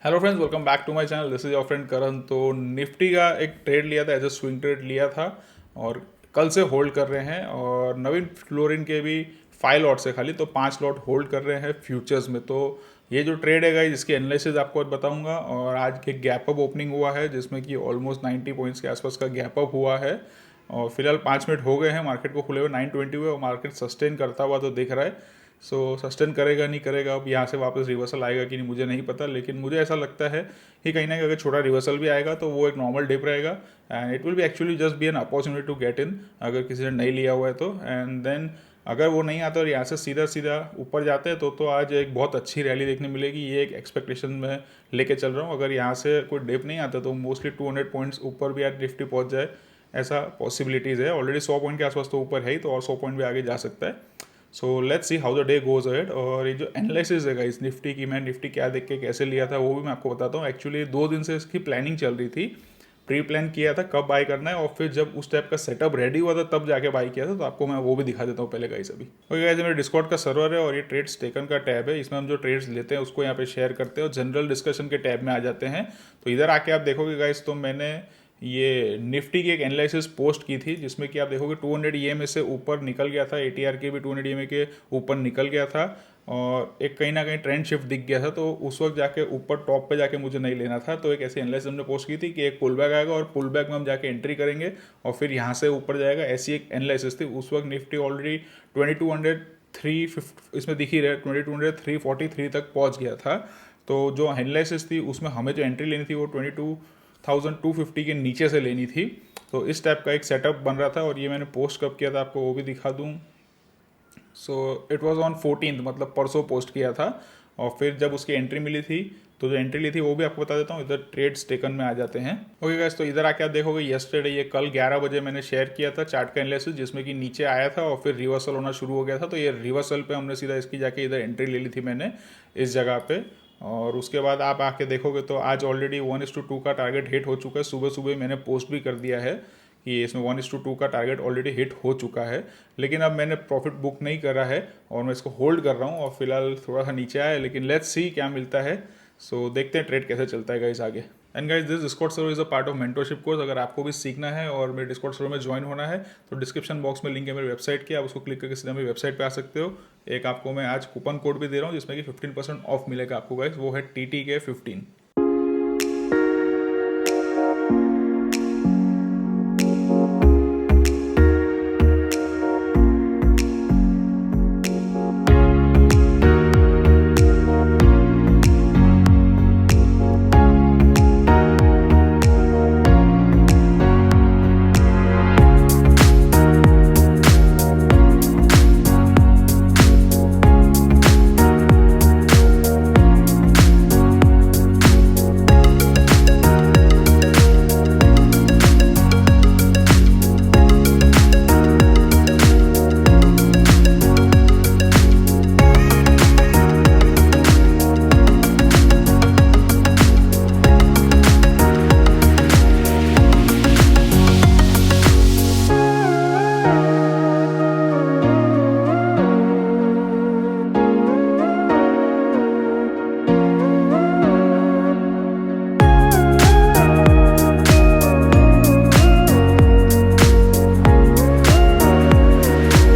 Hello friends, welcome back to my channel. This is your friend Karan. तो निफ्टी का एक trade लिया था, एज अ स्विंग ट्रेड लिया था और कल से होल्ड कर रहे हैं। और नवीन फ्लोरिन के भी 5 लॉट से खाली तो 5 लॉट होल्ड कर रहे हैं फ्यूचर्स में। तो ये जो ट्रेड है गाइस, इसकी एनालिसिस आपको बताऊंगा। और आज एक गैप अप ओपनिंग हुआ है जिसमें कि ऑलमोस्ट 90 पॉइंट्स के आसपास का गैप अप हुआ है। और फिलहाल 5 मिनट हो गए हैं मार्केट को खुले हुए, 9:20 हुए और मार्केट सस्टेन करता हुआ तो दिख रहा है। सस्टेन करेगा नहीं करेगा, अब यहाँ से वापस रिवर्सल आएगा कि नहीं मुझे नहीं पता, लेकिन मुझे ऐसा लगता है कि कहीं ना कहीं अगर छोटा रिवर्सल भी आएगा तो वो एक नॉर्मल डिप रहेगा। And it will be actually just be an opportunity to get in, अगर किसी ने नहीं लिया हुआ है तो। एंड देन अगर वो नहीं आता और यहाँ से सीधा सीधा ऊपर जाते हैं तो आज एक बहुत अच्छी रैली देखने मिलेगी। ये एक एक्सपेक्टेशन में लेके चल रहा हूँ। अगर यहाँ से कोई डिप नहीं आता तो मोस्टली 200 पॉइंट्स ऊपर भी आज निफ्टी पहुँच जाए, ऐसा पॉसिबिलिटीज़ है। ऑलरेडी 100 पॉइंट के आसपास तो ऊपर है ही, तो और 100 पॉइंट भी आगे जा सकता है। So let's see how the day goes ahead. और ये जो एनालिसिस है इस निफ्टी की, मैं निफ्टी क्या देख के कैसे लिया था वो भी मैं आपको बताता हूँ। एक्चुअली 2 दिन से इसकी प्लानिंग चल रही थी, प्री प्लान किया था कब बाय करना है, और फिर जब उस टाइप का सेटअप रेडी हुआ था तब जाके बाय किया था। तो आपको मैं वो भी दिखा देता हूँ पहले गाइस। अभी ओके गाइस, मेरे डिस्कॉर्ड का सर्वर है और ये ट्रेड्स टेकन का टैब है। इसमें हम जो ट्रेड्स लेते हैं उसको यहाँ पे शेयर करते हैं और जनरल डिस्कशन के टैब में आ जाते हैं। तो इधर आके आप देखोगे गाइस, तो मैंने ये निफ्टी की एक एनालिसिस पोस्ट की थी जिसमें कि आप देखोगे 200 ईएमए से ऊपर निकल गया था, एटीआर के भी 200 ईएमए के ऊपर निकल गया था और एक कहीं ना कहीं ट्रेंड शिफ्ट दिख गया था। तो उस वक्त जाके ऊपर टॉप पे जाके मुझे नहीं लेना था। तो एक ऐसी एनालिसिस हमने पोस्ट की थी कि एक पुल बैक आएगा और पुल बैक में हम जाके एंट्री करेंगे और फिर यहाँ से ऊपर जाएगा, ऐसी एक एनालिसिस थी। उस वक्त निफ्टी ऑलरेडी 2200 इसमें दिख ही रहे 2200 तक पहुँच गया था। तो जो एनालिसिस थी उसमें हमें जो एंट्री लेनी थी वो 22,250 के नीचे से लेनी थी। तो इस टाइप का एक सेटअप बन रहा था और ये मैंने पोस्ट कब किया था आपको वो भी दिखा दूँ। So it was on 14th, मतलब परसों पोस्ट किया था। और फिर जब उसकी एंट्री मिली थी तो जो एंट्री ली थी वो भी आपको बता देता हूँ। इधर ट्रेड्स टेकन में आ जाते हैं। ओके गाइस, तो इधर आके आप देखोगे यस्टरडे, ये कल 11 बजे मैंने शेयर किया था चार्ट का एनालिसिस, जिसमें कि नीचे आया था और फिर रिवर्सल होना शुरू हो गया था। तो ये रिवर्सल पे हमने सीधा इसकी जाके इधर एंट्री ले ली थी मैंने इस जगह पे। और उसके बाद आप आके देखोगे तो आज ऑलरेडी 1:2 का टारगेट हिट हो चुका है। सुबह सुबह मैंने पोस्ट भी कर दिया है कि इसमें 1:2 का टारगेट ऑलरेडी हिट हो चुका है। लेकिन अब मैंने प्रॉफिट बुक नहीं करा है और मैं इसको होल्ड कर रहा हूँ और फिलहाल थोड़ा सा नीचे आया है, लेकिन लेट्स सी क्या मिलता है। सो देखते हैं ट्रेड कैसे चलता है गाइस आगे। And guys, this Discord server is a part of mentorship course. अगर आपको भी सीखना है और मेरे डिस्कॉर्ड सर्वर में ज्वाइन होना है तो डिस्क्रिप्शन बॉक्स में लिंक है मेरी वेबसाइट की, आप उसको क्लिक करके सीधा मेरी वेबसाइट पे आ सकते हो। एक आपको मैं आज कूपन कोड भी दे रहा हूँ जिसमें कि 15% ऑफ मिलेगा आपको गाइस, वो है TTK15।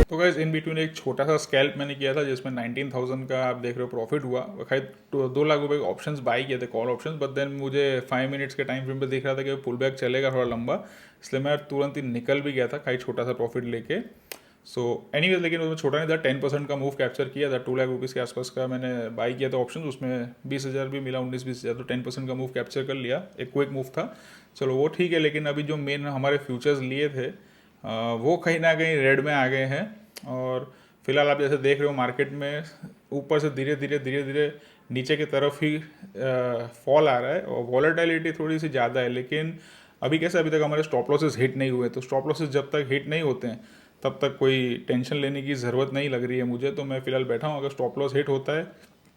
तो गाइस, इन बिटवीन एक छोटा सा स्कैल्प मैंने किया था जिसमें 19,000 का आप देख रहे हो प्रॉफिट हुआ। खैर 2 लाख रुपए के ऑप्शंस बाई किए थे, कॉल ऑप्शंस। बट देन मुझे 5 मिनट्स के टाइम फ्रेम पे दिख रहा था कि पुल बैक चलेगा थोड़ा लंबा, इसलिए मैं तुरंत ही निकल भी गया था खाई छोटा सा प्रॉफिट लेके। सो एनीवेज, लेकिन उसमें छोटा नहीं था, 10% का मूव कैप्चर किया था। 2 लाख रुपीज़ के आसपास का मैंने बाई किया था ऑप्शन, उसमें 20,000 भी मिला, 19-20,000। तो 10% का मूव कैप्चर कर लिया, एक क्विक मूव था। चलो वो ठीक है। लेकिन अभी जो मेन हमारे फ्यूचर्स लिए थे वो कहीं ना कहीं रेड में आ गए हैं। और फिलहाल आप जैसे देख रहे हो मार्केट में ऊपर से धीरे धीरे नीचे की तरफ ही फॉल आ रहा है और वॉलेटिलिटी थोड़ी सी ज़्यादा है। लेकिन अभी कैसे, अभी तक हमारे स्टॉप लॉसेस हिट नहीं हुए। तो स्टॉप लॉसेस जब तक हिट नहीं होते हैं तब तक कोई टेंशन लेने की ज़रूरत नहीं लग रही है मुझे। तो मैं फिलहाल बैठा हूँ। अगर स्टॉप लॉस हिट होता है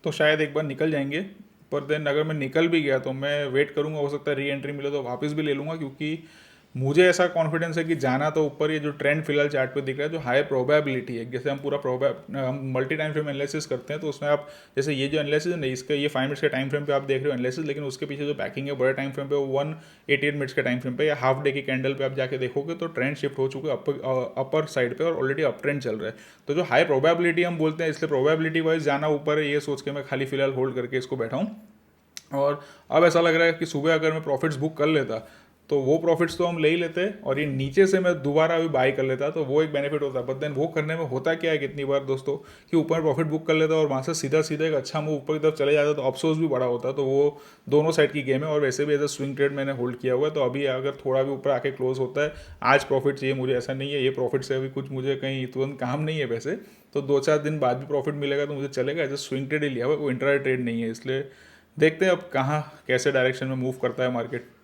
तो शायद एक बार निकल जाएंगे। पर देन अगर मैं निकल भी गया तो मैं वेट करूँगा, हो सकता है री एंट्री मिले तो वापस भी ले लूँगा, क्योंकि मुझे ऐसा कॉन्फिडेंस है कि जाना तो ऊपर, ये जो ट्रेंड फिलहाल चार्ट पे दिख रहा है जो हाई प्रोबेबिलिटी है, जैसे हम पूरा मल्टी टाइम फ्रेम एनालिसिस करते हैं तो उसमें आप जैसे ये जो एनालिसिस है ना, इसका ये 5 मिनट्स के टाइम फ्रेम पे आप देख रहे हो एनालिसिस, लेकिन उसके पीछे जो बैकिंग है बड़े टाइम फ्रेम पे वो 188 मिनट्स के टाइम फ्रेम पे या हाफ डे की कैंडल पे आप जाके देखोगे तो ट्रेंड शिफ्ट हो चुके अपर साइड पे और ऑलरेडी अप ट्रेंड चल रहा है। तो जो हाई प्रोबेबिलिटी हम बोलते हैं, इसलिए प्रोबेबिलिटी वाइज जाना ऊपर है, ये सोच के मैं खाली फिलहाल होल्ड करके इसको बैठा हूँ। और अब ऐसा लग रहा है कि सुबह अगर मैं प्रॉफिट्स बुक कर लेता तो वो प्रॉफिट्स तो हम ले ही लेते और ये नीचे से मैं दोबारा अभी बाई कर लेता तो वो एक बेनिफिट होता। बट देन वो करने में होता क्या है कितनी बार दोस्तों कि ऊपर प्रॉफिट बुक कर लेता और वहाँ से सीधा सीधा एक अच्छा मूव ऊपर की तरफ चले जाता तो अफसोस भी बड़ा होता। तो वो दोनों साइड की गेम है और वैसे भी एज अ स्विंग ट्रेड मैंने होल्ड किया हुआ है। तो अभी अगर थोड़ा भी ऊपर आके क्लोज होता है, आज प्रॉफिट चाहिए मुझे, ऐसा नहीं है ये प्रॉफिट से अभी कुछ मुझे कहीं तुरंत काम नहीं है वैसे, तो 2-4 दिन बाद भी प्रॉफिट मिलेगा तो मुझे चलेगा। एज अ स्विंग ट्रेड ही लिया हुआ, वो इंट्राडे ट्रेड नहीं है। इसलिए देखते हैं अब कहाँ कैसे डायरेक्शन में मूव करता है मार्केट।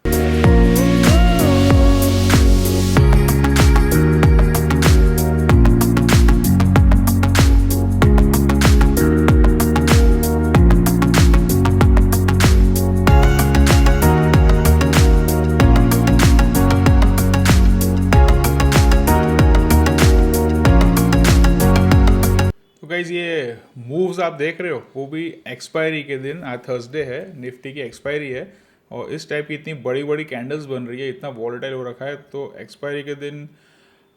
तो गाइज ये मूव्स आप देख रहे हो वो भी एक्सपायरी के दिन, आज थर्सडे है, निफ्टी की एक्सपायरी है और इस टाइप की इतनी बड़ी बड़ी कैंडल्स बन रही है, इतना वॉलेटाइल हो रखा है। तो एक्सपायरी के दिन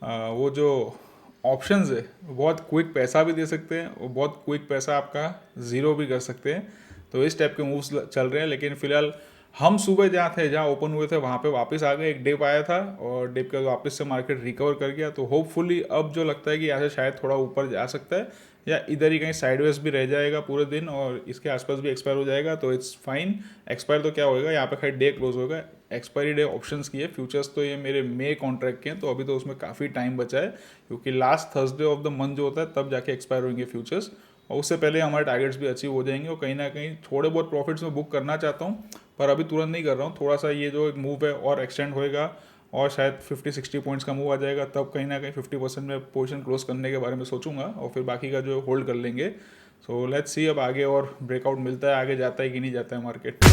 वो जो ऑप्शंस है बहुत क्विक पैसा भी दे सकते हैं और बहुत क्विक पैसा आपका ज़ीरो भी कर सकते हैं। तो इस टाइप के मूव्स चल रहे हैं। लेकिन फिलहाल हम सुबह जहाँ थे, जहाँ ओपन हुए थे वहाँ पे वापस आ गए, एक डिप आया था और डिप के वापस से मार्केट रिकवर कर गया। तो होपफुली अब जो लगता है कि यहाँ से शायद थोड़ा ऊपर जा सकता है या इधर ही कहीं साइडवेज भी रह जाएगा पूरे दिन और इसके आसपास भी एक्सपायर हो जाएगा तो इट्स फाइन। एक्सपायर तो क्या होएगा, यहाँ पे खाली डे क्लोज होगा। एक्सपायरी डे ऑप्शंस की है, फ्यूचर्स तो ये मेरे मे कॉन्ट्रैक्ट के हैं तो अभी तो उसमें काफ़ी टाइम बचा है क्योंकि last Thursday of the month जो होता है तब जाके एक्सपायर होंगे फ्यूचर्स और उससे पहले हमारे टारगेट्स भी अचीव हो जाएंगे और कहीं ना कहीं थोड़े बहुत प्रॉफिट्स में बुक करना चाहता हूँ पर अभी तुरंत नहीं कर रहा हूँ। थोड़ा सा ये जो एक मूव है और एक्सटेंड होएगा और शायद 50-60 पॉइंट्स का मूव आ जाएगा तब कहीं ना कहीं 50% में पोजीशन क्लोज करने के बारे में सोचूंगा और फिर बाकी का जो होल्ड कर लेंगे। सो लेट्स सी अब आगे और ब्रेकआउट मिलता है, आगे जाता है कि नहीं जाता है मार्केट।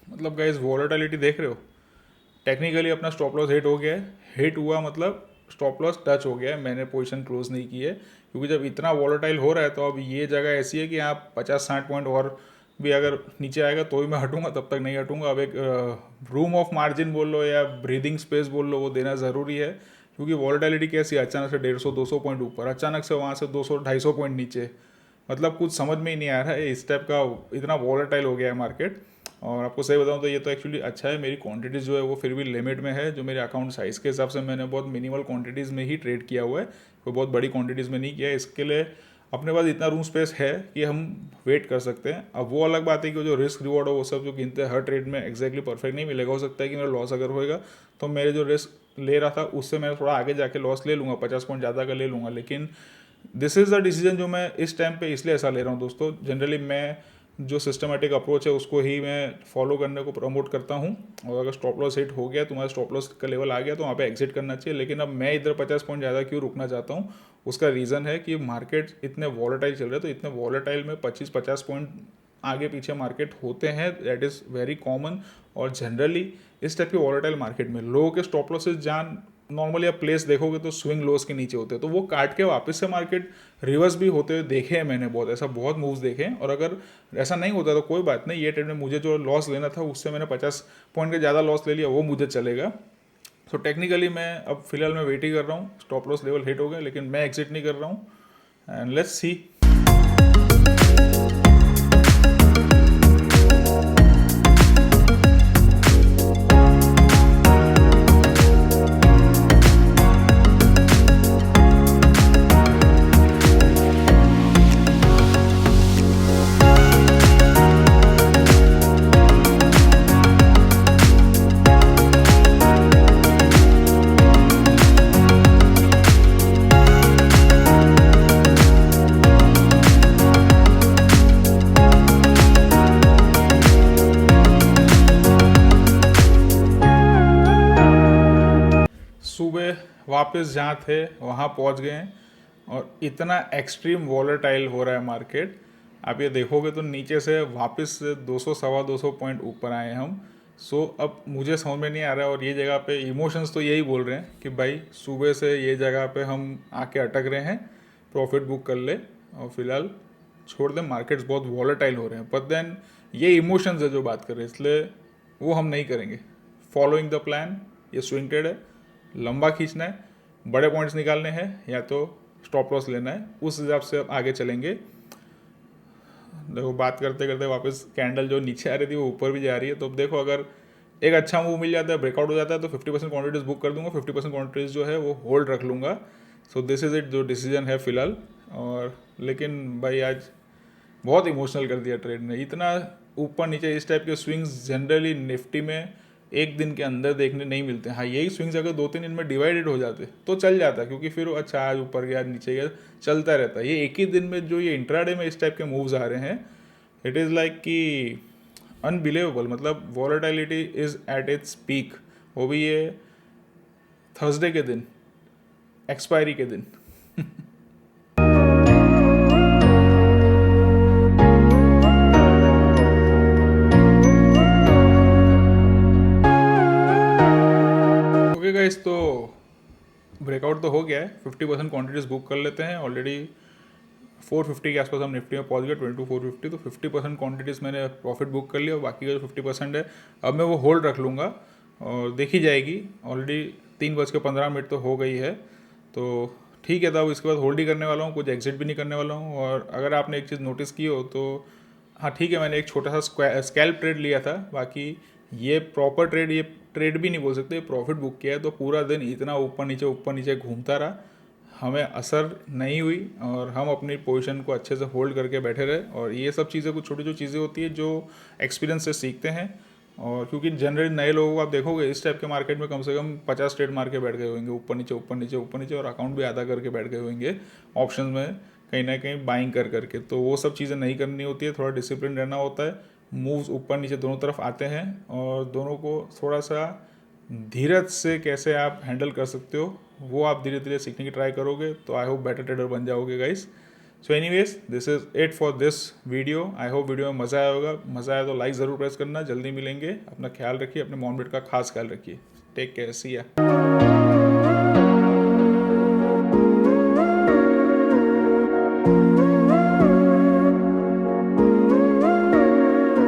मतलब गाइस वॉलेटिलिटी देख रहे हो, टेक्निकली अपना स्टॉप लॉस हिट हो गया है। हिट हुआ मतलब स्टॉप लॉस टच हो गया है, मैंने पोजीशन क्लोज नहीं की है क्योंकि जब इतना वॉलेटाइल हो रहा है तो अब ये जगह ऐसी है कि आप 50-60 पॉइंट और भी अगर नीचे आएगा तो भी मैं हटूंगा, तब तक नहीं हटूंगा। अब एक रूम ऑफ मार्जिन बोल लो या ब्रीदिंग स्पेस बोल लो, वो देना ज़रूरी है क्योंकि वॉलेटिलिटी कैसी है, अचानक से 150-200 पॉइंट ऊपर, अचानक से वहाँ से 200-250 पॉइंट नीचे, मतलब कुछ समझ में ही नहीं आ रहा है। इस टाइप का इतना वॉलेटाइल हो गया है मार्केट। और आपको सही बताऊं तो ये तो एक्चुअली अच्छा है, मेरी क्वांटिटीज़ जो है वो फिर भी लिमिट में है। जो मेरे अकाउंट साइज़ के हिसाब से मैंने बहुत मिनिमल क्वांटिटीज़ में ही ट्रेड किया हुआ है, कोई बहुत बड़ी क्वांटिटीज़ में नहीं किया है। इसके लिए अपने पास इतना रूम स्पेस है कि हम वेट कर सकते हैं। अब वो अलग बात है कि जो रिस्क रिवॉर्ड हो वो सब जो गिनते हैं हर ट्रेड में एक्जैक्टली परफेक्ट नहीं मिलेगा। हो सकता है कि मेरा लॉस अगर होएगा तो मेरे जो रिस्क ले रहा था उससे मैं थोड़ा आगे जाके लॉस ले लूँगा, 50 पॉइंट ज़्यादा का ले लूँगा। लेकिन दिस इज़ द डिसीजन जो मैं इस टाइम पे इसलिए ऐसा ले रहा हूँ दोस्तों। जनरली मैं जो सिस्टमेटिक अप्रोच है उसको ही मैं फॉलो करने को प्रमोट करता हूँ और अगर स्टॉप लॉस हिट हो गया, तुम्हारा स्टॉप लॉस का लेवल आ गया तो वहाँ पे एग्जिट करना चाहिए। लेकिन अब मैं इधर 50 पॉइंट ज़्यादा क्यों रुकना चाहता हूँ, उसका रीज़न है कि मार्केट इतने वॉलेटाइल चल रहे हैं। तो इतने वॉलेटाइल में 25-50 पॉइंट आगे पीछे मार्केट होते हैं, दैट इज़ वेरी कॉमन। और जनरली इस टाइप की वॉलेटाइल मार्केट में लोगों के स्टॉप लॉसेज जान नॉर्मली आप प्लेस देखोगे तो स्विंग लोस के नीचे होते हैं, तो वो काट के वापस से मार्केट रिवर्स भी होते हुए देखे हैं मैंने, बहुत मूव्स देखे हैं। और अगर ऐसा नहीं होता तो कोई बात नहीं, ये ट्रेड में मुझे जो लॉस लेना था उससे मैंने 50 पॉइंट का ज़्यादा लॉस ले लिया, वो मुझे चलेगा। सो टेक्निकली मैं अब फिलहाल मैं वेट ही कर रहा हूँ, स्टॉप लॉस लेवल हिट हो गए लेकिन मैं एग्जिट नहीं कर रहा हूँ एंड लेट्स सी। वापस जहाँ थे वहाँ पहुँच गए हैं और इतना एक्सट्रीम वॉलेटाइल हो रहा है मार्केट। आप ये देखोगे तो नीचे से वापस 200 सवा 200 पॉइंट ऊपर आए हम। सो अब मुझे समझ में नहीं आ रहा है, और ये जगह पे इमोशंस तो यही बोल रहे हैं कि भाई सुबह से ये जगह पे हम आके अटक रहे हैं, प्रॉफिट बुक कर ले और फिलहाल छोड़ दें, मार्केट्स बहुत वॉलेटाइल हो रहे हैं। बट देन ये इमोशंस है जो बात कर रहे हैं, इसलिए वो हम नहीं करेंगे। फॉलोइंग द प्लान, ये स्विंग ट्रेड है, लंबा खींचना है, बड़े पॉइंट्स निकालने हैं या तो स्टॉप लॉस लेना है, उस हिसाब से अब आगे चलेंगे। देखो बात करते करते वापस कैंडल जो नीचे आ रही थी वो ऊपर भी जा रही है। तो अब देखो अगर एक अच्छा मूव मिल जाता है, ब्रेकआउट हो जाता है, तो 50% क्वांटिटीज बुक कर दूंगा, 50% क्वांटिटीज जो है वो होल्ड रख लूँगा। सो दिस इज़ इट, जो डिसीजन है फिलहाल। और लेकिन भाई आज बहुत इमोशनल कर दिया ट्रेड ने, इतना ऊपर नीचे इस टाइप के स्विंग्स जनरली निफ्टी में एक दिन के अंदर देखने नहीं मिलते। हाँ, यही स्विंग्स अगर 2-3 दिन में डिवाइडेड हो जाते तो चल जाता, क्योंकि फिर अच्छा आज ऊपर गया नीचे गया चलता रहता है। ये एक ही दिन में जो ये इंट्राडे में इस टाइप के मूव्स आ रहे हैं, इट इज़ लाइक कि अनबिलीवेबल। मतलब volatility is at its peak, वो भी ये थर्सडे के दिन, एक्सपायरी के दिन। ओके गाइस, तो ब्रेकआउट तो हो गया है, 50% क्वांटिटीज बुक कर लेते हैं। ऑलरेडी 450 के आसपास हम निफ्टी में पहुंच गए, 22,450। तो 50% क्वांटिटीज़ मैंने प्रॉफिट बुक कर लिया और बाकी का जो 50% है अब मैं वो होल्ड रख लूँगा और देखी जाएगी। ऑलरेडी 3:15 तो हो गई है, तो ठीक है। तब इसके बाद होल्ड ही करने वाला हूँ, कुछ एग्जिट भी नहीं करने वाला हूँ। और अगर आपने एक चीज़ नोटिस की हो तो हाँ ठीक है, मैंने एक छोटा सा स्कैल्प ट्रेड लिया था, बाकी ये प्रॉपर ट्रेड, ये ट्रेड भी नहीं बोल सकते, प्रॉफिट बुक किया है। तो पूरा दिन इतना ऊपर नीचे घूमता रहा, हमें असर नहीं हुई और हम अपनी पोजीशन को अच्छे से होल्ड करके बैठे रहे। और ये सब चीज़ें कुछ छोटी जो चीज़ें होती है जो एक्सपीरियंस से सीखते हैं। और क्योंकि जनरली नए लोगों को आप देखोगे इस टाइप के मार्केट में कम से कम 50 ट्रेड मार के बैठ गए होंगे, ऊपर नीचे, और अकाउंट भी आधा करके बैठ गए होंगे ऑप्शन में, कहीं ना कहीं बाइंग कर करके। तो वो सब चीज़ें नहीं करनी होती है, थोड़ा डिसिप्लिन रहना होता है। मूव्स ऊपर नीचे दोनों तरफ आते हैं और दोनों को थोड़ा सा धीरज से कैसे आप हैंडल कर सकते हो वो आप धीरे धीरे सीखने की ट्राई करोगे, तो आई होप बेटर ट्रेडर बन जाओगे guys. So anyways, this is it for this video. I hope video में मज़ा आया होगा। मज़ा आया तो लाइक ज़रूर प्रेस करना। जल्दी मिलेंगे, अपना ख्याल रखिए, अपने मॉम डैड का खास ख्याल रखिए। टेक केयर, सी या।